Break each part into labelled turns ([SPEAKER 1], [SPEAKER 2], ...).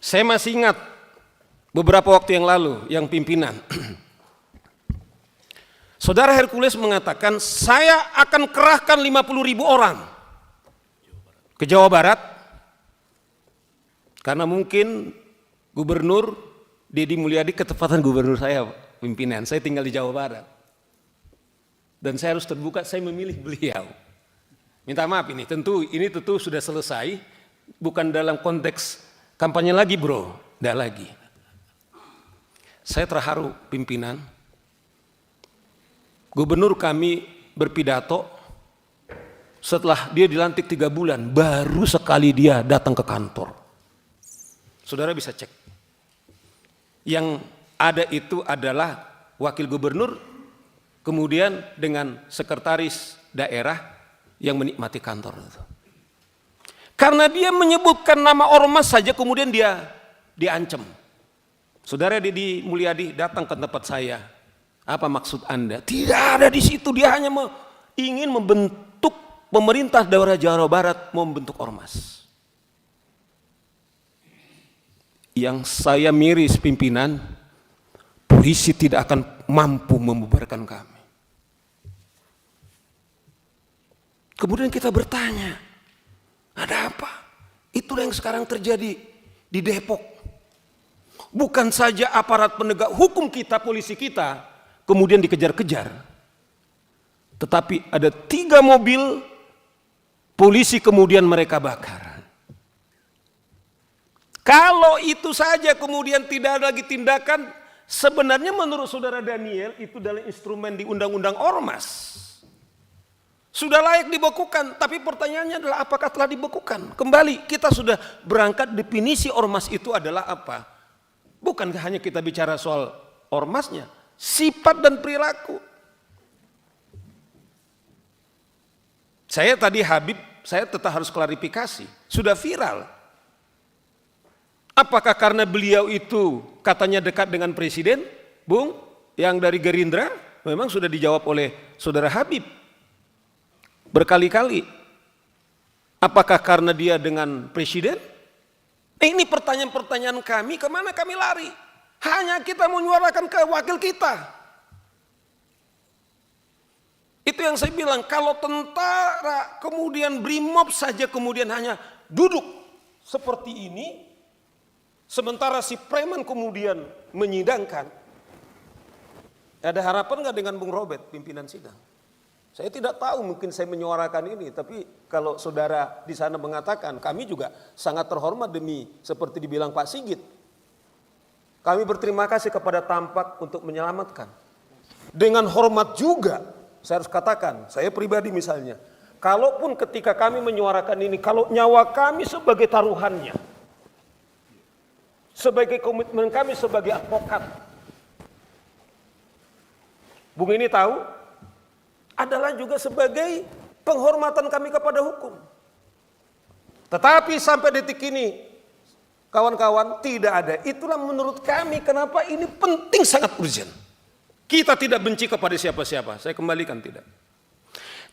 [SPEAKER 1] Saya masih ingat beberapa waktu yang lalu yang pimpinan Saudara Hercules mengatakan, saya akan kerahkan 50.000 orang ke Jawa Barat karena mungkin Gubernur Deddy Mulyadi ketepatan gubernur saya, pimpinan. Saya tinggal di Jawa Barat dan saya harus terbuka, saya memilih beliau. Minta maaf ini tentu sudah selesai, bukan dalam konteks kampanye lagi bro, tidak lagi. Saya terharu pimpinan. Gubernur kami berpidato setelah dia dilantik 3 bulan, baru sekali dia datang ke kantor. Saudara bisa cek. Yang ada itu adalah wakil gubernur, kemudian dengan sekretaris daerah yang menikmati kantor itu. Karena dia menyebutkan nama ormas saja kemudian dia diancam. Saudara Deddy Mulyadi datang ke tempat saya. Apa maksud Anda? Tidak ada di situ, dia hanya ingin membentuk pemerintah daerah Jawa Barat, membentuk ormas. Yang saya miris pimpinan, polisi tidak akan mampu membubarkan kami. Kemudian kita bertanya, ada apa? Itulah yang sekarang terjadi di Depok. Bukan saja aparat penegak hukum kita, polisi kita, kemudian dikejar-kejar. Tetapi ada 3 mobil polisi kemudian mereka bakar. Kalau itu saja kemudian tidak ada lagi tindakan, sebenarnya menurut saudara Daniel itu adalah instrumen di undang-undang ormas. Sudah layak dibekukan, tapi pertanyaannya adalah apakah telah dibekukan? Kembali kita sudah berangkat definisi ormas itu adalah apa? Bukan hanya kita bicara soal ormasnya, sifat dan perilaku. Saya tadi Habib, saya tetap harus klarifikasi. Sudah viral. Apakah karena beliau itu katanya dekat dengan presiden, Bung, yang dari Gerindra? Memang sudah dijawab oleh saudara Habib berkali-kali. Apakah karena dia dengan presiden? Ini pertanyaan-pertanyaan kami, kemana kami lari? Hanya kita menyuarakan ke wakil kita. Itu yang saya bilang, kalau tentara kemudian BRIMOB saja kemudian hanya duduk seperti ini, sementara si preman kemudian menyidangkan, ada harapan nggak dengan Bung Robert pimpinan sidang? Saya tidak tahu, mungkin saya menyuarakan ini, tapi kalau saudara di sana mengatakan, kami juga sangat terhormat demi seperti dibilang Pak Sigit. Kami berterima kasih kepada Tampak untuk menyelamatkan. Dengan hormat juga, saya harus katakan, saya pribadi misalnya, kalaupun ketika kami menyuarakan ini, kalau nyawa kami sebagai taruhannya, sebagai komitmen kami sebagai advokat, Bung ini tahu, adalah juga sebagai penghormatan kami kepada hukum. Tetapi sampai detik ini, kawan-kawan, tidak ada. Itulah menurut kami kenapa ini penting, sangat urgent. Kita tidak benci kepada siapa-siapa, saya kembalikan tidak.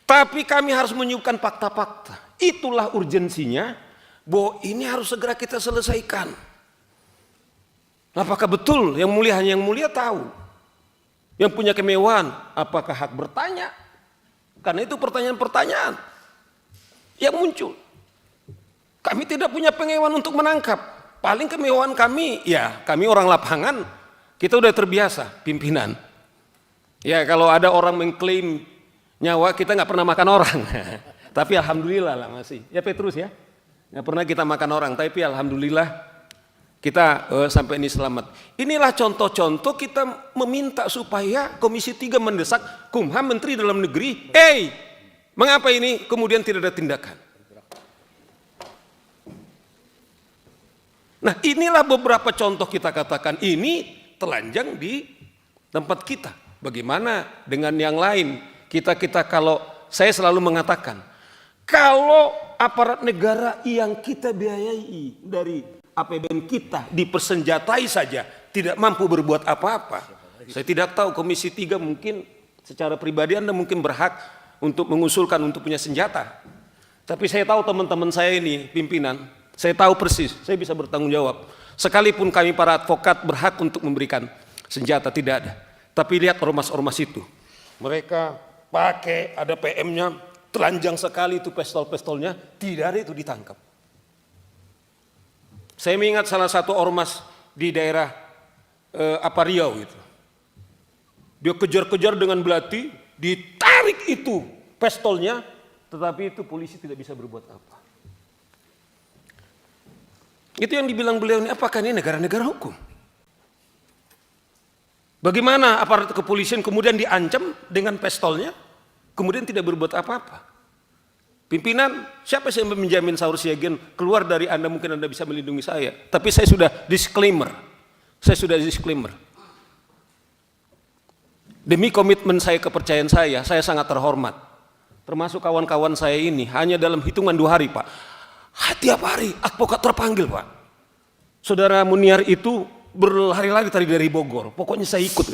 [SPEAKER 1] Tapi kami harus menyuguhkan fakta-fakta. Itulah urgensinya, bahwa ini harus segera kita selesaikan. Apakah betul yang mulia hanya yang mulia tahu? Yang punya kemewahan, apakah hak bertanya? Karena itu pertanyaan-pertanyaan yang muncul. Kami tidak punya pengewahan untuk menangkap. Paling kemewahan kami, ya kami orang lapangan, kita udah terbiasa pimpinan. Ya kalau ada orang mengklaim nyawa, kita nggak pernah makan orang. Tapi alhamdulillah lah masih. Ya Petrus ya, nggak pernah kita makan orang. Tapi alhamdulillah kita sampai ini selamat. Inilah contoh-contoh kita meminta supaya Komisi 3 mendesak Kumham, Menteri Dalam Negeri, mengapa ini kemudian tidak ada tindakan? Nah inilah beberapa contoh kita katakan ini telanjang di tempat kita. Bagaimana dengan yang lain? Kita kalau saya selalu mengatakan, kalau aparat negara yang kita biayai dari APBN kita dipersenjatai saja tidak mampu berbuat apa-apa. Saya tidak tahu Komisi 3 mungkin secara pribadi Anda mungkin berhak untuk mengusulkan untuk punya senjata. Tapi saya tahu teman-teman saya ini pimpinan, saya tahu persis, saya bisa bertanggung jawab. Sekalipun kami para advokat berhak untuk memberikan senjata, tidak ada. Tapi lihat ormas-ormas itu. Mereka pakai, ada PM-nya, telanjang sekali itu pistol-pistolnya, tidak ada itu ditangkap. Saya mengingat salah satu ormas di daerah Riau itu. Dia kejar-kejar dengan belati, ditarik itu pistolnya, tetapi itu polisi tidak bisa berbuat apa. Itu yang dibilang beliau ini, apakah ini negara-negara hukum? Bagaimana aparat kepolisian kemudian diancam dengan pistolnya, kemudian tidak berbuat apa-apa? Pimpinan, siapa yang menjamin Saur Siagian keluar dari Anda, mungkin Anda bisa melindungi saya. Tapi saya sudah disclaimer. Demi komitmen saya, kepercayaan saya sangat terhormat. Termasuk kawan-kawan saya ini, hanya dalam hitungan 2 hari Pak. Tiap hari advokat terpanggil Pak. Saudara Muniar itu berlari-lari tadi dari Bogor, pokoknya saya ikut.